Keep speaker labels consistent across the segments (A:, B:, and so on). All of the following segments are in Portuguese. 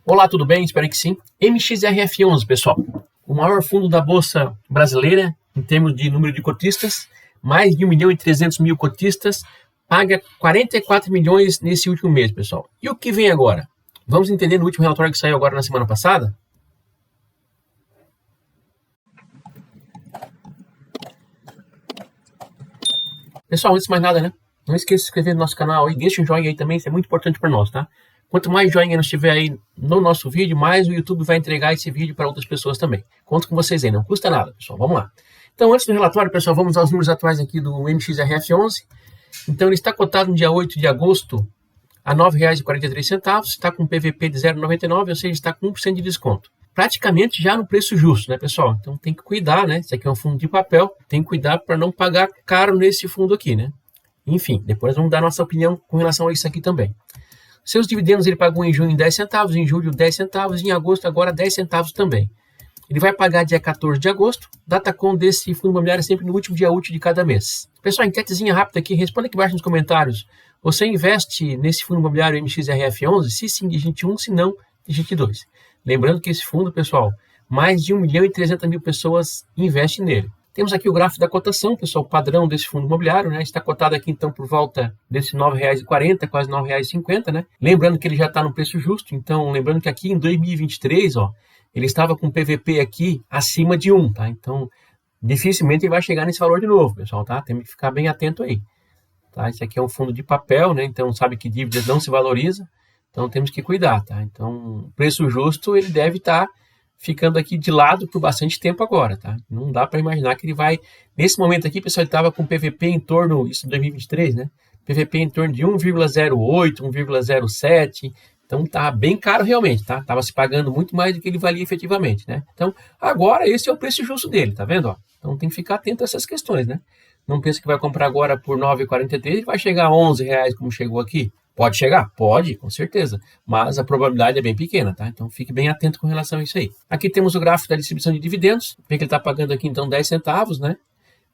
A: Olá, tudo bem? Espero que sim. MXRF11, pessoal. O maior fundo da Bolsa Brasileira, em termos de número de cotistas, mais de 1.300.000 cotistas, paga 44 milhões nesse último mês, pessoal. E o que vem agora? Vamos entender no último relatório que saiu agora na semana passada? Pessoal, antes de mais nada, né? Não esqueça de se inscrever no nosso canal e deixa um joinha aí também, isso é muito importante para nós, tá? Quanto mais joinha nós tiver aí no nosso vídeo, mais o YouTube vai entregar esse vídeo para outras pessoas também. Conto com vocês aí, não custa nada, pessoal. Vamos lá. Então, antes do relatório, pessoal, vamos aos números atuais aqui do MXRF11. Então, ele está cotado no dia 8 de agosto a R$ 9,43, está com PVP de 0,99, ou seja, está com 1% de desconto. Praticamente já no preço justo, né, pessoal? Então tem que cuidar, né? Esse aqui é um fundo de papel, tem que cuidar para não pagar caro nesse fundo aqui, né? Enfim, depois vamos dar nossa opinião com relação a isso aqui também. Seus dividendos ele pagou em junho 10 centavos, em julho 10 centavos, em agosto agora 10 centavos também. Ele vai pagar dia 14 de agosto, datacom desse fundo imobiliário é sempre no último dia útil de cada mês. Pessoal, enquetezinha rápida aqui, responda aqui embaixo nos comentários. Você investe nesse fundo imobiliário MXRF11? Se sim, digite 1, se não, digite 2. Lembrando que esse fundo, pessoal, mais de 1.300.000 pessoas investem nele. Temos aqui o gráfico da cotação, pessoal, padrão desse fundo imobiliário, né? Está cotado aqui, então, por volta desse R$ 9,40, quase R$ 9,50, né? Lembrando que ele já está no preço justo, então, lembrando que aqui em 2023, ó, ele estava com PVP aqui acima de 1, tá? Então, dificilmente ele vai chegar nesse valor de novo, pessoal, tá? Tem que ficar bem atento aí, tá? Esse aqui é um fundo de papel, né? Então, sabe que dívidas não se valoriza, então temos que cuidar, tá? Então, preço justo, ele deve estar ficando aqui de lado por bastante tempo agora, tá? Não dá para imaginar que ele vai... Nesse momento aqui, pessoal, ele estava com PVP em torno, isso em 2023, né? PVP em torno de 1,08, 1,07, então tá bem caro realmente, tá? Tava se pagando muito mais do que ele valia efetivamente, né? Então, agora esse é o preço justo dele, tá vendo? Ó? Então tem que ficar atento a essas questões, né? Não pensa que vai comprar agora por R$ 9,43 e vai chegar a R$ 11 como chegou aqui. Pode chegar? Pode, com certeza. Mas a probabilidade é bem pequena, tá? Então fique bem atento com relação a isso aí. Aqui temos o gráfico da distribuição de dividendos. Vê que ele está pagando aqui então 10 centavos, né?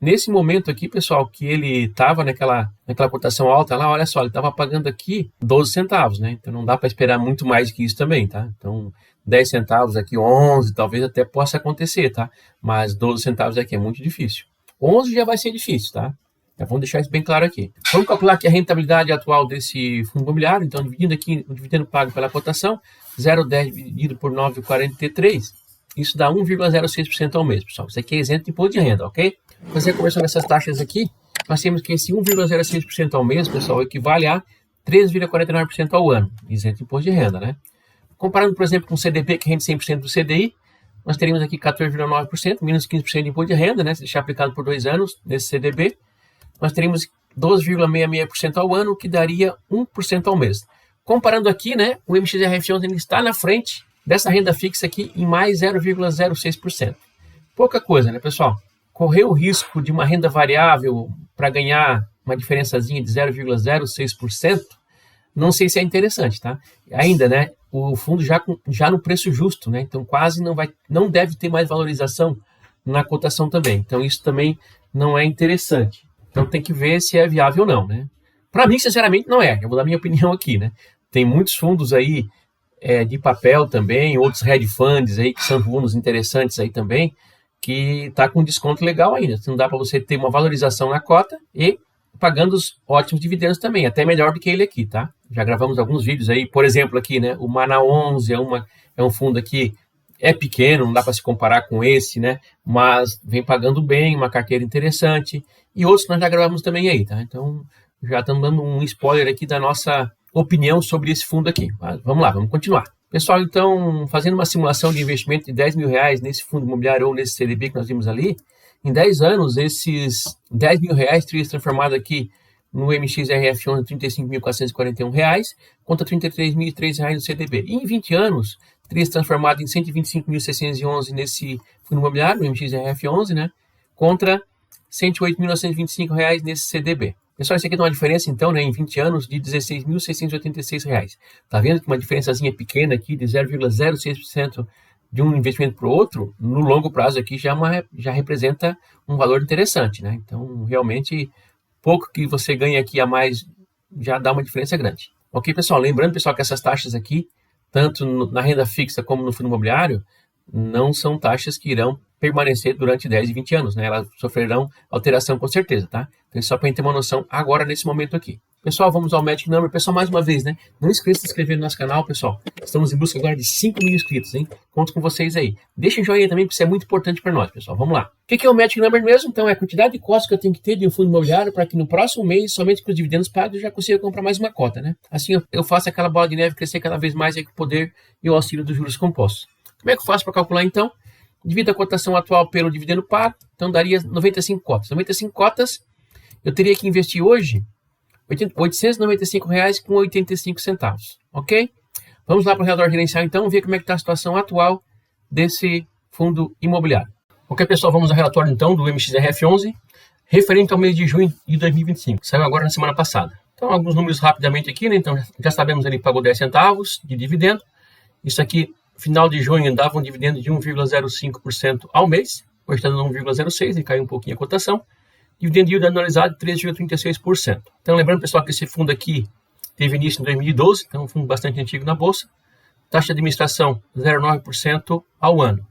A: Nesse momento aqui, pessoal, que ele estava naquela cotação alta lá, olha só, ele estava pagando aqui 12 centavos, né? Então não dá para esperar muito mais que isso também, tá? Então 10 centavos aqui, 11, talvez até possa acontecer, tá? Mas 12 centavos aqui é muito difícil. 11 já vai ser difícil, tá? Vamos deixar isso bem claro aqui. Vamos calcular aqui a rentabilidade atual desse fundo imobiliário. Então, dividindo aqui o dividendo pago pela cotação, 0,10 dividido por 9,43, isso dá 1,06% ao mês, pessoal. Isso aqui é isento de imposto de renda, ok? Fazer a conversão dessas taxas aqui, nós temos que esse 1,06% ao mês, pessoal, equivale a 3,49% ao ano, isento de imposto de renda, né? Comparando, por exemplo, com o CDB, que rende 100% do CDI, nós teríamos aqui 14,9%, menos 15% de imposto de renda, né? Se deixar aplicado por 2 anos nesse CDB, nós teríamos 12,66% ao ano, que daria 1% ao mês. Comparando aqui, né, o MXRF11 ele está na frente dessa renda fixa aqui em mais 0,06%. Pouca coisa, né, pessoal? Correr o risco de uma renda variável para ganhar uma diferençazinha de 0,06%, não sei se é interessante, tá? Ainda, né, o fundo já no preço justo, né? Então quase não deve ter mais valorização na cotação também. Então isso também não é interessante. Então tem que ver se é viável ou não, né? Para mim, sinceramente, não é. Eu vou dar minha opinião aqui, né? Tem muitos fundos aí de papel também, outros hedge funds aí que são fundos interessantes aí também, que tá com desconto legal ainda. Não dá para você ter uma valorização na cota e pagando os ótimos dividendos também, até melhor do que ele aqui, tá? Já gravamos alguns vídeos aí, por exemplo, aqui, né? O Mana 11 é um fundo aqui, é pequeno, não dá para se comparar com esse, né? Mas vem pagando bem, uma carteira interessante. E outros que nós já gravamos também aí, tá? Então, já estamos dando um spoiler aqui da nossa opinião sobre esse fundo aqui. Mas vamos lá, vamos continuar. Pessoal, então, fazendo uma simulação de investimento de R$ 10 mil nesse fundo imobiliário ou nesse CDB que nós vimos ali, em 10 anos, esses R$ 10 mil teriam se transformado aqui no MXRF11 R$ 35.441, contra R$ 33.003 no CDB. E em 20 anos, teria se transformado em R$ 125.611 nesse fundo imobiliário, no MXRF11, né? Contra R$ 108.925 nesse CDB. Pessoal, isso aqui dá uma diferença, então, né, em 20 anos, de R$ 16.686. Tá vendo que uma diferençazinha pequena aqui de 0,06% de um investimento para o outro, no longo prazo aqui já representa um valor interessante, né? Então, realmente, pouco que você ganha aqui a mais já dá uma diferença grande. Ok, pessoal? Lembrando, pessoal, que essas taxas aqui tanto na renda fixa como no fundo imobiliário, não são taxas que irão permanecer durante 10 e 20 anos, né? Elas sofrerão alteração com certeza, tá? Então, só para a gente ter uma noção agora, nesse momento aqui. Pessoal, vamos ao Magic Number. Pessoal, mais uma vez, né? Não esqueça de se inscrever no nosso canal, pessoal. Estamos em busca agora de 5 mil inscritos, hein? Conto com vocês aí. Deixem joinha também, porque isso é muito importante para nós, pessoal. Vamos lá. O que é o Magic Number mesmo? Então, é a quantidade de cotas que eu tenho que ter de um fundo imobiliário para que no próximo mês, somente com os dividendos pagos, eu já consiga comprar mais uma cota, né? Assim, eu faço aquela bola de neve crescer cada vez mais aí com o poder e o auxílio dos juros compostos. Como é que eu faço para calcular, então? Divido a cotação atual pelo dividendo pago, então daria 95 cotas. 95 cotas, eu teria que investir hoje R$ 895,85, ok? Vamos lá para o relatório gerencial, então, ver como é que está a situação atual desse fundo imobiliário. Ok, pessoal, vamos ao relatório, então, do MXRF11, referente ao mês de junho de 2025, saiu agora na semana passada. Então, alguns números rapidamente aqui, né? Então, já sabemos, ele pagou 10 centavos de dividendo. Isso aqui, final de junho, dava um dividendo de 1,05% ao mês. Hoje está dando 1,06% e caiu um pouquinho a cotação. Dividendo yield anualizado de 3,36%. Então, lembrando, pessoal, que esse fundo aqui teve início em 2012, então é um fundo bastante antigo na Bolsa. Taxa de administração, 0,9% ao ano.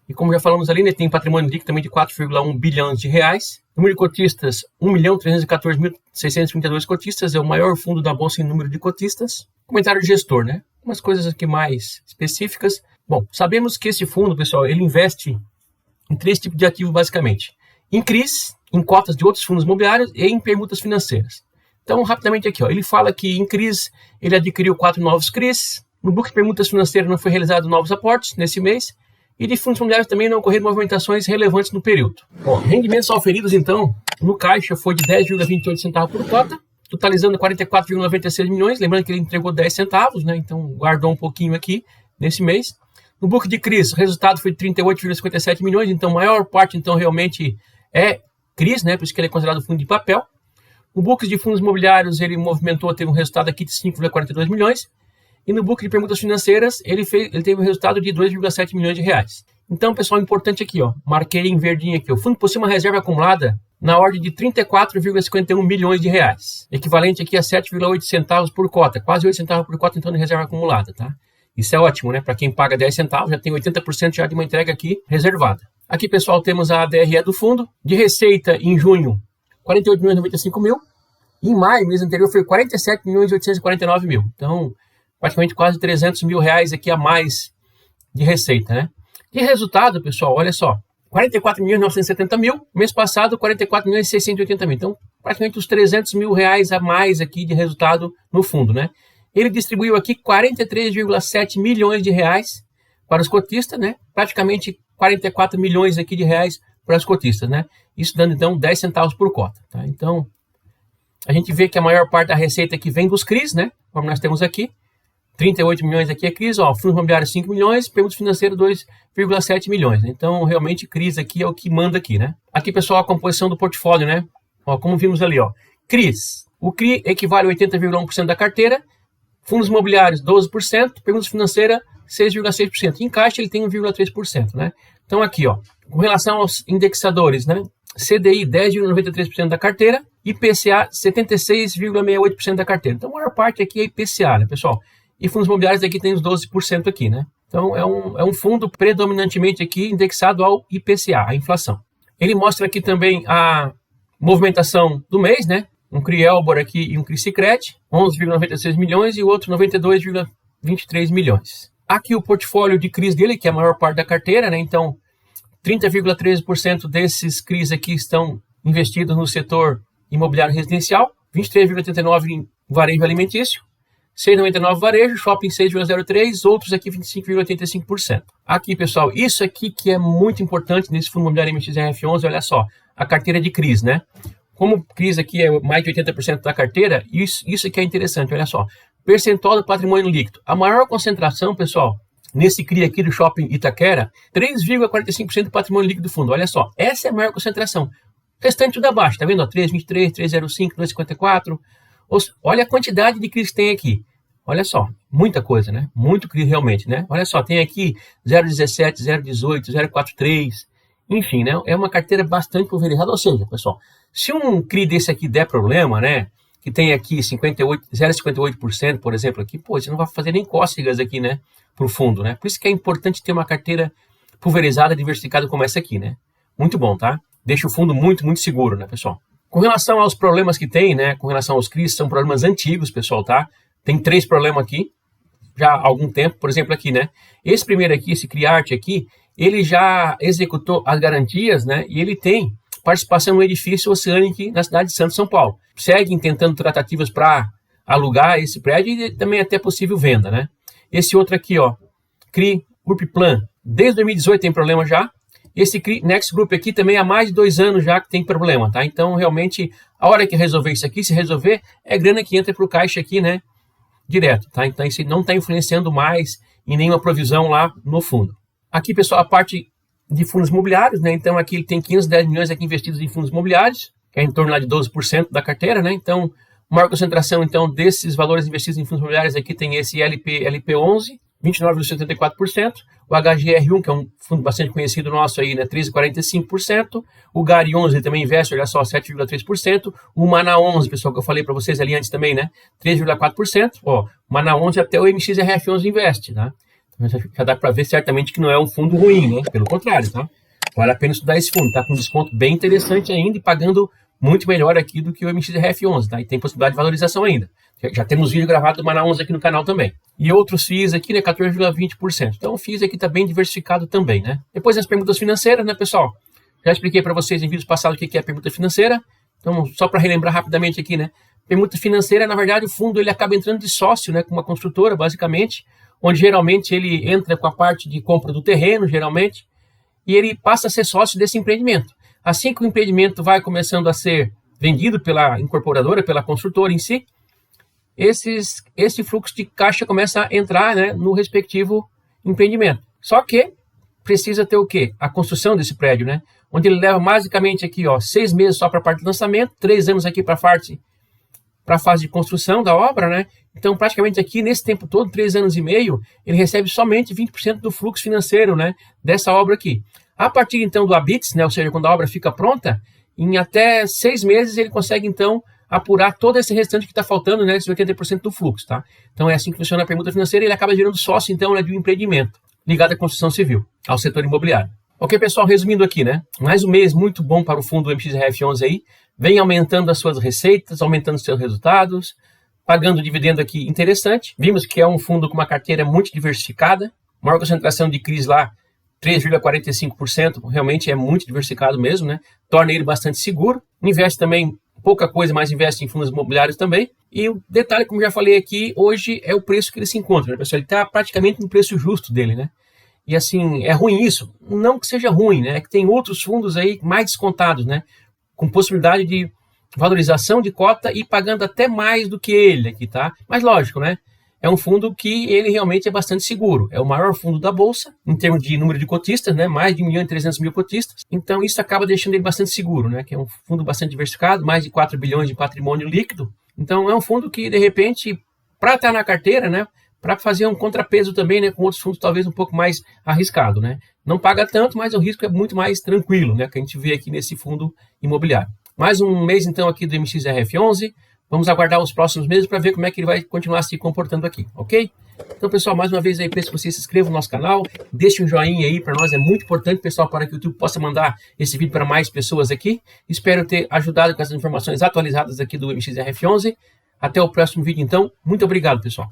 A: E como já falamos ali, né, tem patrimônio líquido também de 4,1 bilhões de reais. Número de cotistas, 1.314.632 cotistas, é o maior fundo da Bolsa em número de cotistas. Comentário de gestor, né? Umas coisas aqui mais específicas. Bom, sabemos que esse fundo, pessoal, ele investe em 3 tipos de ativo, basicamente. Em CRIs, em cotas de outros fundos imobiliários e em permutas financeiras. Então, rapidamente aqui, ó, ele fala que em CRIs ele adquiriu 4 novos CRIs. No book de permutas financeiras não foi realizado novos aportes nesse mês. E de fundos imobiliários também não ocorreram movimentações relevantes no período. Bom, rendimentos oferidos, então, no caixa foi de 10,28 centavos por cota, totalizando 44,96 milhões. Lembrando que ele entregou 10 centavos, né? Então guardou um pouquinho aqui nesse mês. No book de CRIs, o resultado foi de 38,57 milhões. Então, a maior parte, então, realmente é CRIs, né? Por isso que ele é considerado fundo de papel. No book de fundos imobiliários, ele teve um resultado aqui de 5,42 milhões. E no book de permutas financeiras, ele teve um resultado de 2,7 milhões de reais. Então, pessoal, importante aqui, ó, marquei em verdinho aqui. O fundo possui uma reserva acumulada na ordem de 34,51 milhões de reais. Equivalente aqui a 7,8 centavos por cota. Quase 8 centavos por cota, então, de reserva acumulada, tá? Isso é ótimo, né? Para quem paga 10 centavos, já tem 80% já de uma entrega aqui reservada. Aqui, pessoal, temos a DRE do fundo. De receita, em junho, 48.095.000. Em maio, mês anterior, foi 47.849.000. Então, praticamente quase 300 mil reais aqui a mais de receita, né? De resultado, pessoal, olha só, 44.970.000, mês passado 44.680.000. Então, praticamente os 300 mil reais a mais aqui de resultado no fundo, né? Ele distribuiu aqui 43,7 milhões de reais para os cotistas, né? Praticamente 44 milhões aqui de reais para os cotistas, né? Isso dando, então, 10 centavos por cota, tá? Então, a gente vê que a maior parte da receita aqui vem dos CRIs, né? Como nós temos aqui. 38 milhões aqui é CRIs, ó, fundo imobiliário 5 milhões, permutas financeiras 2,7 milhões. Então, realmente, CRIs aqui é o que manda aqui, né? Aqui, pessoal, a composição do portfólio, né? Ó, como vimos ali, ó, CRIs. O CRI equivale a 80,1% da carteira, fundos imobiliários 12%, permutas financeiras 6,6%. Em caixa ele tem 1,3%, né? Então, aqui, ó, com relação aos indexadores, né? CDI 10,93% da carteira, IPCA 76,68% da carteira. Então, a maior parte aqui é IPCA, né, pessoal? E fundos imobiliários aqui tem os 12% aqui, né? Então, é um fundo predominantemente aqui indexado ao IPCA, a inflação. Ele mostra aqui também a movimentação do mês, né? Um CRI Elbor aqui e um CRI Sicredi, 11,96 milhões e o outro 92,23 milhões. Aqui o portfólio de CRIs dele, que é a maior parte da carteira, né? Então, 30,13% desses CRIs aqui estão investidos no setor imobiliário residencial, 23,89% em varejo alimentício, 6,99% varejo, shopping 6,03%, outros aqui 25,85%. Aqui, pessoal, isso aqui que é muito importante nesse fundo imobiliário MXRF11, olha só, a carteira de CRIs, né? Como CRIs aqui é mais de 80% da carteira, isso aqui é interessante, olha só. Percentual do patrimônio líquido. A maior concentração, pessoal, nesse CRI aqui do Shopping Itaquera, 3,45% do patrimônio líquido do fundo. Olha só, essa é a maior concentração. O restante tudo abaixo, tá vendo? 3,23, 3,05, 2,54. Olha a quantidade de CRIs que tem aqui. Olha só, muita coisa, né? Muito CRI realmente, né? Olha só, tem aqui 0,17, 0,18, 0,43, enfim, né? É uma carteira bastante pulverizada. Ou seja, pessoal, se um CRI desse aqui der problema, né? que tem aqui 0,58%, por exemplo, aqui, pô, você não vai fazer nem cócegas aqui, né, para o fundo, né? Por isso que é importante ter uma carteira pulverizada, diversificada como essa aqui, né? Muito bom, tá? Deixa o fundo muito, muito seguro, né, pessoal? Com relação aos problemas que tem, né, com relação aos CRIs, são problemas antigos, pessoal, tá? Tem 3 problemas aqui, já há algum tempo, por exemplo, aqui, né? Esse primeiro aqui, esse CRIART aqui, ele já executou as garantias, né? E ele tem participação no edifício Oceanic na cidade de Santos, São Paulo. Seguem tentando tratativas para alugar esse prédio e também até possível venda, né? Esse outro aqui, ó, CRI Urplan, desde 2018 tem problema já. Esse CRI Next Group aqui também há mais de 2 anos já que tem problema, tá? Então, realmente, a hora que resolver isso aqui, se resolver, é grana que entra para o caixa aqui, né? Direto, tá? Então, isso não está influenciando mais em nenhuma provisão lá no fundo. Aqui, pessoal, a parte de fundos imobiliários, né? Então, aqui ele tem 510 milhões aqui investidos em fundos imobiliários, que é em torno lá de 12% da carteira, né? Então, maior concentração, então, desses valores investidos em fundos imobiliários aqui tem esse LP11, 29,74%, o HGR1, que é um fundo bastante conhecido nosso aí, né, 13,45%, o GARI 11 também investe, olha só, 7,3%, o MANA 11, pessoal, que eu falei para vocês ali antes também, né, 3,4%, ó, o MANA 11 até o MXRF11 investe, tá? Então já dá para ver certamente que não é um fundo ruim, né, pelo contrário, tá? Vale a pena estudar esse fundo, tá com um desconto bem interessante ainda e pagando muito melhor aqui do que o MXRF11, tá? E tem possibilidade de valorização ainda. Já temos vídeo gravado do MANA 11 aqui no canal também. E outros FIIs aqui, né, 14,20%. Então o FIIs aqui está bem diversificado também, né? Depois as permutas financeiras, né, pessoal? Já expliquei para vocês em vídeos passados o que é a permuta financeira. Então, só para relembrar rapidamente aqui, né? Permuta financeira, na verdade, o fundo ele acaba entrando de sócio, né, com uma construtora, basicamente, onde geralmente ele entra com a parte de compra do terreno, geralmente, e ele passa a ser sócio desse empreendimento. Assim que o empreendimento vai começando a ser vendido pela incorporadora, pela construtora em si, esse fluxo de caixa começa a entrar, né, no respectivo empreendimento. Só que precisa ter o quê? A construção desse prédio, né? Onde ele leva basicamente aqui, ó, 6 meses só para a parte de lançamento, 3 anos aqui para a fase de construção da obra, né? Então, praticamente aqui, nesse tempo todo, 3 anos e meio, ele recebe somente 20% do fluxo financeiro, né, dessa obra aqui. A partir, então, do habits, né, ou seja, quando a obra fica pronta, em até 6 meses ele consegue, então, apurar todo esse restante que está faltando, né, esses 80% do fluxo, tá? Então, é assim que funciona a permuta financeira e ele acaba gerando sócio, então, né, de um empreendimento ligado à construção civil, ao setor imobiliário. Ok, pessoal, resumindo aqui, né, mais um mês muito bom para o fundo MXRF11 aí, vem aumentando as suas receitas, aumentando os seus resultados, pagando dividendo aqui interessante. Vimos que é um fundo com uma carteira muito diversificada, maior concentração de CRIs lá, 3,45%, realmente é muito diversificado mesmo, né? Torna ele bastante seguro. Investe também pouca coisa, mas investe em fundos imobiliários também. E o detalhe, como já falei aqui, hoje é o preço que ele se encontra, né, pessoal? Ele está praticamente no preço justo dele, né? E assim, é ruim isso? Não que seja ruim, né? É que tem outros fundos aí mais descontados, né? Com possibilidade de valorização de cota e pagando até mais do que ele aqui, tá? Mas lógico, né? É um fundo que ele realmente é bastante seguro. É o maior fundo da Bolsa, em termos de número de cotistas, né? Mais de 1.300.000 cotistas. Então, isso acaba deixando ele bastante seguro, né? Que é um fundo bastante diversificado, mais de 4 bilhões de patrimônio líquido. Então, é um fundo que, de repente, para estar na carteira, né? Para fazer um contrapeso também, né? Com outros fundos talvez um pouco mais arriscado, né? Não paga tanto, mas o risco é muito mais tranquilo, né? Que a gente vê aqui nesse fundo imobiliário. Mais um mês, então, aqui do MXRF11. Vamos aguardar os próximos meses para ver como é que ele vai continuar se comportando aqui, ok? Então, pessoal, mais uma vez aí, peço que vocês se inscrevam no nosso canal, deixem um joinha aí, para nós é muito importante, pessoal, para que o YouTube possa mandar esse vídeo para mais pessoas aqui. Espero ter ajudado com essas informações atualizadas aqui do MXRF11. Até o próximo vídeo, então. Muito obrigado, pessoal.